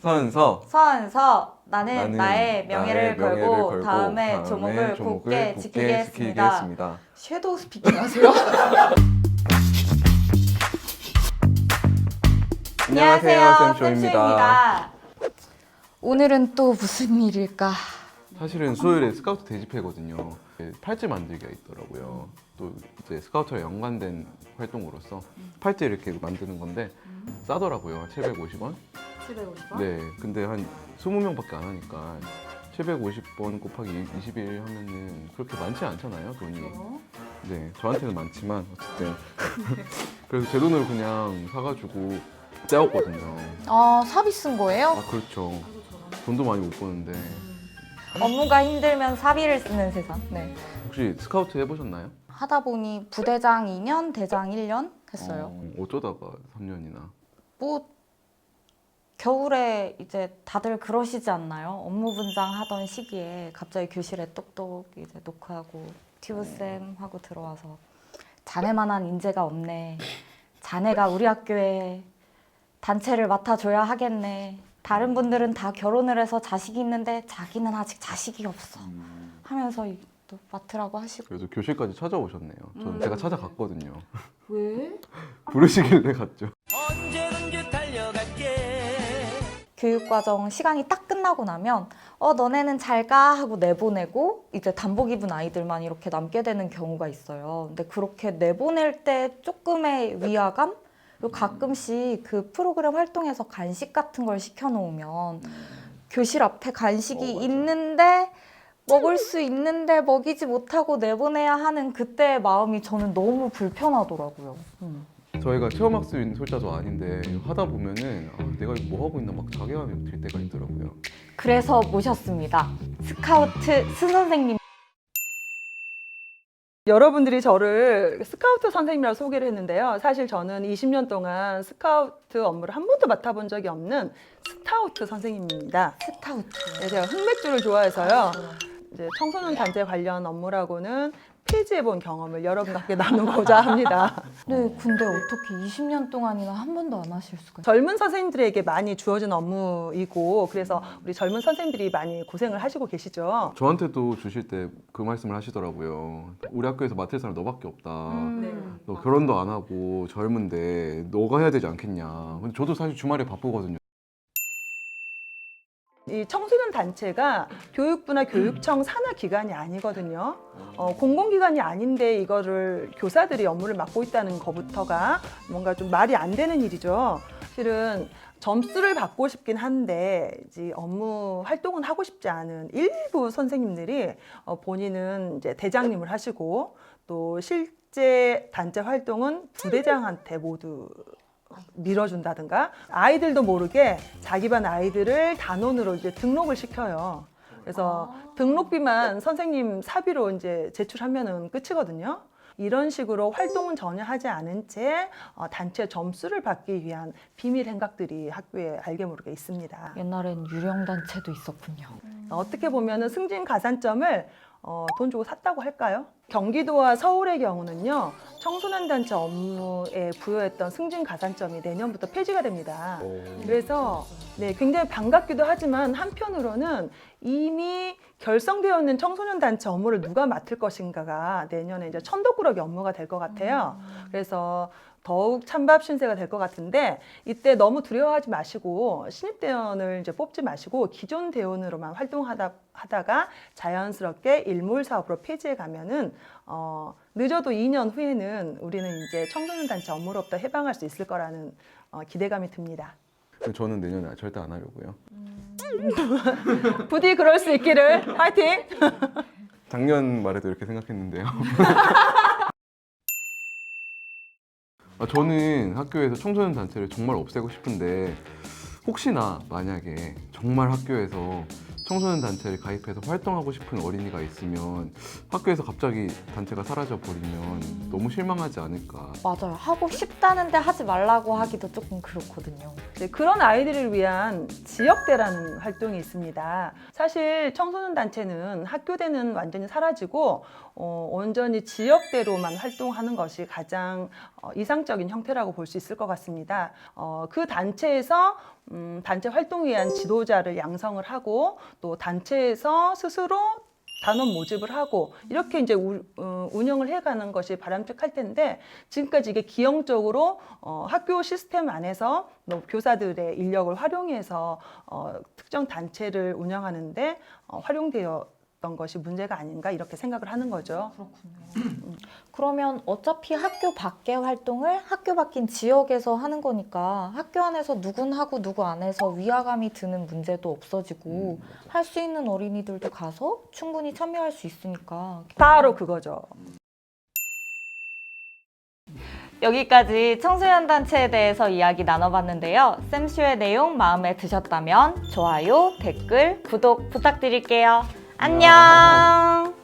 서은서 서은서 나는 나는 나의 명예를 걸고 다음의 조목을 굳게 지키겠습니다. 섀도우 스피킹 하세요? 안녕하세요, 쌤쇼입니다. 오늘은 또 무슨 일일까? 사실은 수요일에 스카우트 대집회거든요. 팔찌 만들기가 있더라고요. 또 이제 스카우트와 연관된 활동으로서 팔찌 이렇게 만드는 건데 싸더라고요. 750원. 750원? 네, 근데 한 20명밖에 안 하니까 750원 곱하기 20일 하면은 그렇게 많지 않잖아요, 돈이. 네, 저한테는 많지만 어쨌든 그래서 제 돈으로 그냥 사가지고 떼었거든요. 아, 사비 쓴 거예요? 아, 그렇죠. 돈도 많이 못 버는데. 업무가 힘들면 사비를 쓰는 세상. 네. 혹시 스카우트 해보셨나요? 하다 보니 부대장 2년, 대장 1년 했어요. 어쩌다가 3년이나. 뭐 겨울에 이제 다들 그러시지 않나요? 업무 분장 하던 시기에 갑자기 교실에 똑똑 이제 노크하고 튜브쌤 하고 들어와서 자네만한 인재가 없네. 자네가 우리 학교에 단체를 맡아줘야 하겠네. 다른 분들은 다 결혼을 해서 자식이 있는데 자기는 아직 자식이 없어. 하면서 또 맡으라고 하시고. 그래서 교실까지 찾아오셨네요. 저는 제가 찾아갔거든요. 왜? 부르시길래 갔죠. 언제든지 달려갈게. 교육과정 시간이 딱 끝나고 나면 너네는 잘 가 하고 내보내고 이제 단복 입은 아이들만 이렇게 남게 되는 경우가 있어요. 근데 그렇게 내보낼 때 조금의 위화감? 그리고 가끔씩 그 프로그램 활동에서 간식 같은 걸 시켜놓으면 교실 앞에 간식이 있는데 먹을 수 있는데 먹이지 못하고 내보내야 하는 그때의 마음이 저는 너무 불편하더라고요. 저희가 체험학습인 솔자도 아닌데 하다 보면은 내가 이거 뭐 하고 있나 막 자괴감이 들 때가 있더라고요. 그래서 모셨습니다. 스카우트 스선생님. 여러분들이 저를 스카우트 선생님이라고 소개를 했는데요. 사실 저는 20년 동안 스카우트 업무를 한 번도 맡아본 적이 없는 스타우트 선생님입니다. 스카우트. 네, 제가 흑맥주를 좋아해서요. 이제 청소년 단체 관련 업무라고는 폐지해본 경험을 여러분과 함께 나누고자 합니다. 네, 근데 어떻게 20년 동안이나 한 번도 안 하실 수가 있어요? 젊은 선생님들에게 많이 주어진 업무이고 그래서 우리 젊은 선생님들이 많이 고생을 하시고 계시죠. 저한테도 주실 때 그 말씀을 하시더라고요. 우리 학교에서 맡을 사람 너밖에 없다. 네. 너 결혼도 안 하고 젊은데 너가 해야 되지 않겠냐. 근데 저도 사실 주말에 바쁘거든요. 이 청소년 단체가 교육부나 교육청 산하 기관이 아니거든요. 공공기관이 아닌데 이거를 교사들이 업무를 맡고 있다는 것부터가 뭔가 좀 말이 안 되는 일이죠. 실은 점수를 받고 싶긴 한데 이제 업무 활동은 하고 싶지 않은 일부 선생님들이 본인은 이제 대장님을 하시고 또 실제 단체 활동은 부대장한테 모두 밀어준다든가 아이들도 모르게 자기 반 아이들을 단원으로 이제 등록을 시켜요. 그래서 등록비만 선생님 사비로 이제 제출하면은 끝이거든요. 이런 식으로 활동은 전혀 하지 않은 채 단체 점수를 받기 위한 비밀 행각들이 학교에 알게 모르게 있습니다. 옛날엔 유령단체도 있었군요. 어떻게 보면은 승진 가산점을 돈 주고 샀다고 할까요? 경기도와 서울의 경우는요, 청소년 단체 업무에 부여했던 승진 가산점이 내년부터 폐지가 됩니다. 그래서 네, 굉장히 반갑기도 하지만 한편으로는 이미 결성되어 있는 청소년 단체 업무를 누가 맡을 것인가가 내년에 이제 천덕꾸러기 업무가 될 것 같아요. 그래서 더욱 찬밥 신세가 될 것 같은데 이때 너무 두려워하지 마시고 신입대원을 이제 뽑지 마시고 기존 대원으로만 활동하다가 자연스럽게 일몰 사업으로 폐지해 가면은 늦어도 2년 후에는 우리는 이제 청소년 단체 업무로부터 해방할 수 있을 거라는 기대감이 듭니다. 저는 내년에 절대 안 하려고요. 부디 그럴 수 있기를 파이팅! 작년 말에도 이렇게 생각했는데요. 저는 학교에서 청소년 단체를 정말 없애고 싶은데 혹시나 만약에 정말 학교에서 청소년 단체를 가입해서 활동하고 싶은 어린이가 있으면 학교에서 갑자기 단체가 사라져 버리면 너무 실망하지 않을까. 맞아요. 하고 싶다는데 하지 말라고 하기도 조금 그렇거든요. 네, 그런 아이들을 위한 지역대라는 활동이 있습니다. 사실 청소년 단체는 학교대는 완전히 사라지고 온전히 지역대로만 활동하는 것이 가장 이상적인 형태라고 볼 수 있을 것 같습니다. 그 단체에서 단체 활동을 위한 지도자를 양성을 하고 또 단체에서 스스로 단원 모집을 하고 이렇게 이제 운영을 해가는 것이 바람직할 텐데 지금까지 이게 기형적으로 학교 시스템 안에서 교사들의 인력을 활용해서 특정 단체를 운영하는데 활용되었던 것이 문제가 아닌가 이렇게 생각을 하는 거죠. 그렇군요. 그러면 어차피 학교 밖의 활동을 학교 밖인 지역에서 하는 거니까 학교 안에서 누군하고 누구 안에서 위화감이 드는 문제도 없어지고 할 수 있는 어린이들도 가서 충분히 참여할 수 있으니까. 바로 그거죠. 여기까지 청소년 단체에 대해서 이야기 나눠봤는데요. 쌤쇼의 내용 마음에 드셨다면 좋아요, 댓글, 구독 부탁드릴게요. 안녕!